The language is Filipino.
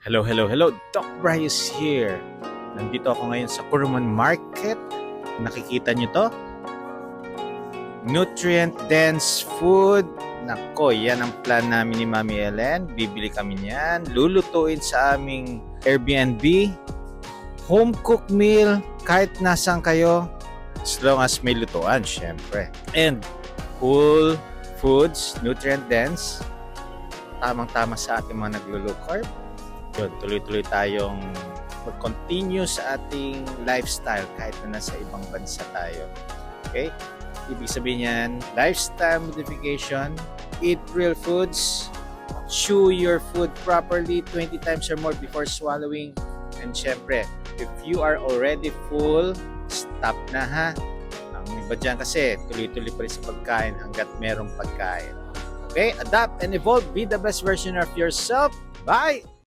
Hello, hello, hello. Doc Bryce here. Nandito ako ngayon sa Kuruman Market. Nakikita nyo to? Nutrient-dense food. Nako, yan ang plan namin ni Mami Ellen. Bibili kami niyan. Lulutuin sa aming Airbnb. Home-cooked meal. Kahit nasaan kayo. As long as may lutuan, syempre. And whole foods, nutrient-dense. Tamang-tama sa ating mga naglo-low carb. Yun, tuloy-tuloy tayong mag-continue sa ating lifestyle kahit na nasa ibang bansa tayo. Okay? Ibig sabihin yan, lifestyle modification, eat real foods, chew your food properly 20 times or more before swallowing, and syempre, if you are already full, stop na ha. Ang iba dyan kasi, tuloy-tuloy pa rin sa pagkain hanggat merong pagkain. Okay? Adapt and evolve. Be the best version of yourself. Bye!